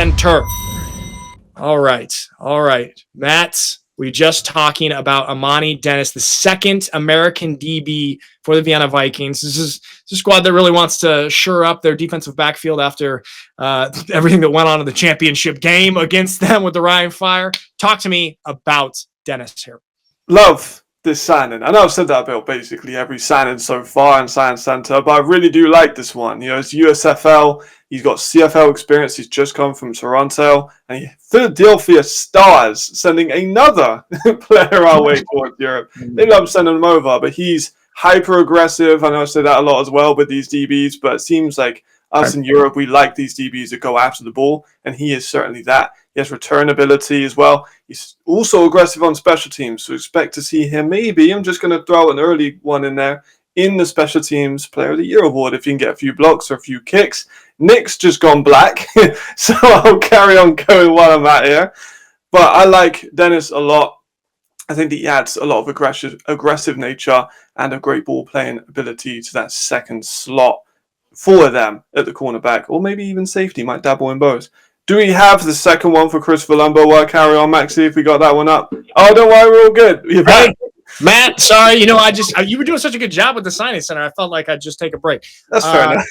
center. All right. Matt, we're just talking about Amani Dennis, the second American DB for the Vienna Vikings. This is a squad that really wants to shore up their defensive backfield after everything that went on in the championship game against them with the Ryan Fire. Talk to me about Dennis here. Love this signing. I know I've said that about basically every signing so far in Science Center, but I really do like this one. It's USFL. He's got CFL experience. He's just come from Toronto. And Philadelphia Stars sending another player our way towards Europe. They love sending him over, but he's hyper aggressive. I know I say that a lot as well with these DBs, but it seems like us in Europe, we like these DBs that go after the ball, and he is certainly that. He has return ability as well. He's also aggressive on special teams, so expect to see him maybe. I'm just going to throw an early one in there in the Special Teams Player of the Year award if you can get a few blocks or a few kicks. Nick's just gone black, so I'll carry on going while I'm at here. But I like Dennis a lot. I think that he adds a lot of aggressive nature and a great ball playing ability to that second slot for them at the cornerback, or maybe even safety. Might dabble in both. Do we have the second one for Chris Voumbo? Well, carry on, Maxie, if we got that one up. Oh, don't worry, we're all good. Hey, Matt, sorry, you were doing such a good job with the signing center. I felt like I'd just take a break. That's fair enough.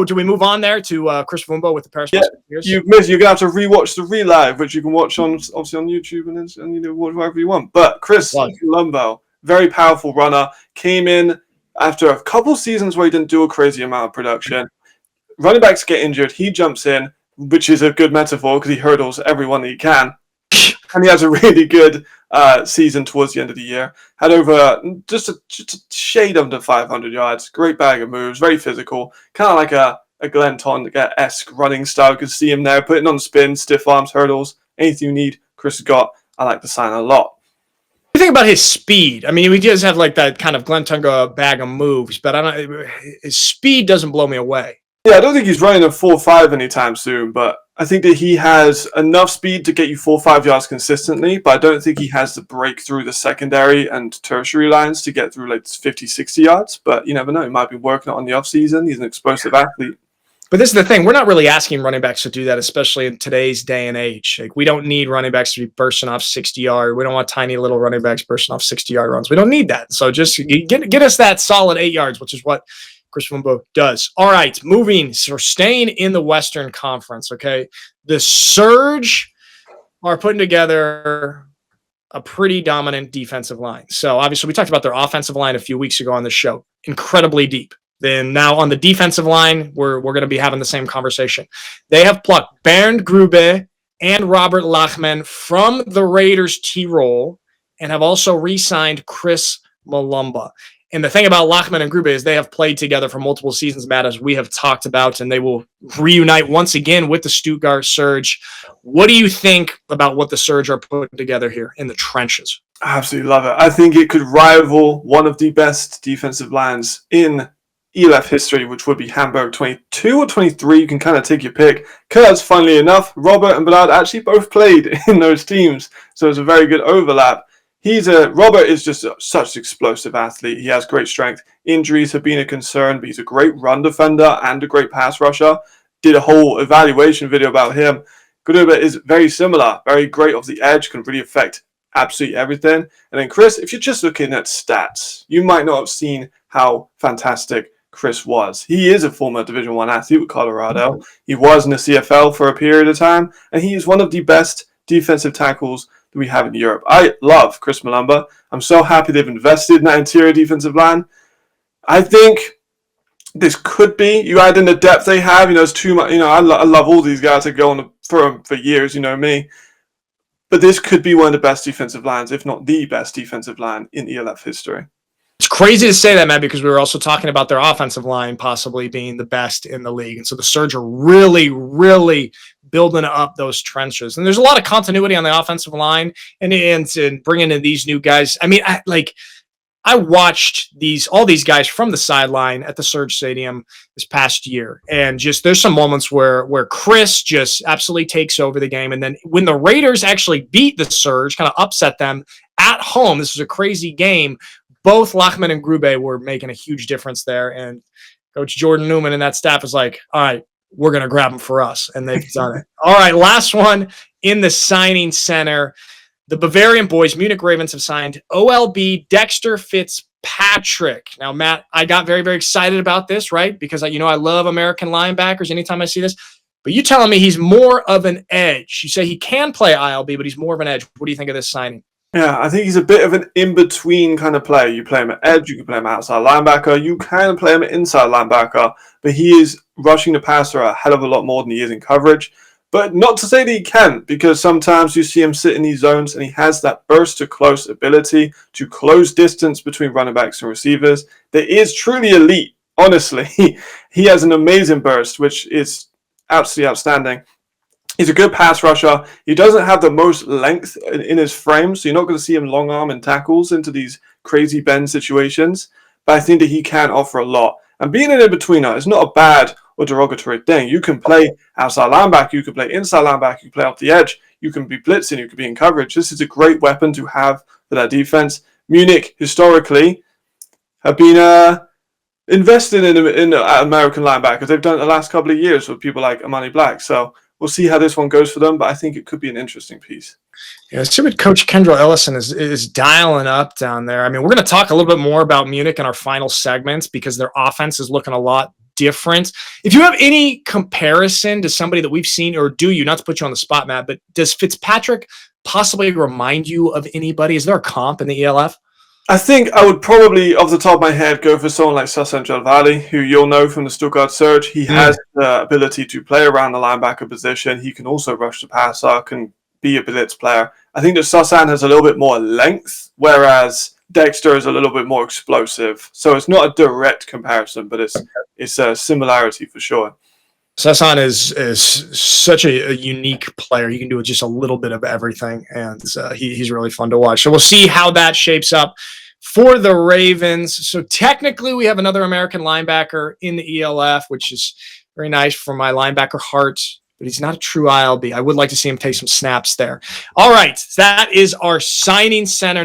Do we move on there to Chris Voumbo with the Paris? Yeah, you're gonna have to rewatch the relive, which you can watch on obviously on YouTube and watch wherever you want. But Chris Voumbo, very powerful runner, came in after a couple seasons where he didn't do a crazy amount of production. Running backs get injured, he jumps in, which is a good metaphor because he hurdles everyone that he can. And he has a really good season towards the end of the year. Had over just a shade under 500 yards. Great bag of moves, very physical. Kind of like a Glenn Tonga-esque running style. You can see him there, putting on spin, stiff arms, hurdles. Anything you need, Chris has got. I like the sign a lot. You think about his speed. I mean, he does have like that kind of Glenn Tonga bag of moves, but his speed doesn't blow me away. Yeah, I don't think he's running a 4.5 anytime soon, but I think that he has enough speed to get you 4 or 5 yards consistently, but I don't think he has the break through the secondary and tertiary lines to get through like 50, 60 yards, but you never know. He might be working on the offseason. He's an explosive athlete. But this is the thing. We're not really asking running backs to do that, especially in today's day and age. Like, we don't need running backs to be bursting off 60-yard. We don't want tiny little running backs bursting off 60-yard runs. We don't need that. So just get us that solid 8 yards, which is what Chris Voumbo does. All right, moving. So we're staying in the Western Conference, okay? The Surge are putting together a pretty dominant defensive line. So obviously we talked about their offensive line a few weeks ago on the show. Incredibly deep. Then now on the defensive line, we're going to be having the same conversation. They have plucked Bernd Grube and Robert Lachman from the Raiders T-Roll and have also re-signed Chris Mulumba. And the thing about Lachman and Grube is they have played together for multiple seasons, Matt, as we have talked about, and they will reunite once again with the Stuttgart Surge. What do you think about what the Surge are putting together here in the trenches? I absolutely love it. I think it could rival one of the best defensive lines in ELF history, which would be Hamburg 22 or 23. You can kind of take your pick. Because, funnily enough, Robert and Ballard actually both played in those teams. So it's a very good overlap. Robert is just such an explosive athlete. He has great strength. Injuries have been a concern, but he's a great run defender and a great pass rusher. Did a whole evaluation video about him. Grube is very similar. Very great off the edge, can really affect absolutely everything. And then Chris, if you're just looking at stats, you might not have seen how fantastic Chris was. He is a former Division I athlete with Colorado. He was in the CFL for a period of time, and he is one of the best defensive tackles that we have in Europe. I love Chris Mulumba. I'm so happy they've invested in that interior defensive line. I think this could be, you add in the depth they have, it's too much, I love all these guys that go on for years, me. But this could be one of the best defensive lines, if not the best defensive line in ELF history. It's crazy to say that, Matt, because we were also talking about their offensive line possibly being the best in the league. And so the Surge are really, really building up those trenches. And there's a lot of continuity on the offensive line and bringing in these new guys. I mean, I watched all these guys from the sideline at the Surge Stadium this past year. And just there's some moments where Chris just absolutely takes over the game. And then when the Raiders actually beat the Surge, kind of upset them at home, this was a crazy game. Both Lachman and Grube were making a huge difference there. And Coach Jordan Newman and that staff was like, all right, we're going to grab him for us. And they've done it. All right, last one in the signing center. The Bavarian boys, Munich Ravens, have signed OLB Dexter Fitzpatrick. Now, Matt, I got very, very excited about this, right? Because, I love American linebackers anytime I see this. But you telling me he's more of an edge. You say he can play ILB, but he's more of an edge. What do you think of this signing? Yeah, I think he's a bit of an in-between kind of player. You play him at edge, you can play him outside linebacker, you can play him at inside linebacker, but he is rushing the passer a hell of a lot more than he is in coverage. But not to say that he can't, because sometimes you see him sit in these zones and he has that burst to close ability to close distance between running backs and receivers that is truly elite. Honestly, he has an amazing burst, which is absolutely outstanding. He's a good pass rusher. He doesn't have the most length in his frame, so you're not going to see him long arm and tackles into these crazy bend situations. But I think that he can offer a lot. And being an in-betweener is not a bad or derogatory thing. You can play outside linebacker, you can play inside linebacker, you can play off the edge, you can be blitzing, you can be in coverage. This is a great weapon to have for that defense. Munich, historically, have been invested in American linebackers. They've done it the last couple of years with people like Amani Black. So we'll see how this one goes for them, but I think it could be an interesting piece. Yeah, see what Coach Kendall Ellison is dialing up down there. I mean, we're going to talk a little bit more about Munich in our final segments because their offense is looking a lot different. If you have any comparison to somebody that we've seen, or do you, not to put you on the spot, Matt, but does Fitzpatrick possibly remind you of anybody? Is there a comp in the ELF? I think I would probably, off the top of my head, go for someone like Sasan Jalvali, who you'll know from the Stuttgart Surge. He has the ability to play around the linebacker position. He can also rush the passer, can be a blitz player. I think that Sasan has a little bit more length, whereas Dexter is a little bit more explosive. So it's not a direct comparison, but it's a similarity for sure. Sasan is such a unique player. He can do just a little bit of everything, and he's really fun to watch. So we'll see how that shapes up for the Ravens. So technically, we have another American linebacker in the ELF, which is very nice for my linebacker heart, but he's not a true ILB. I would like to see him take some snaps there. All right, that is our signing center.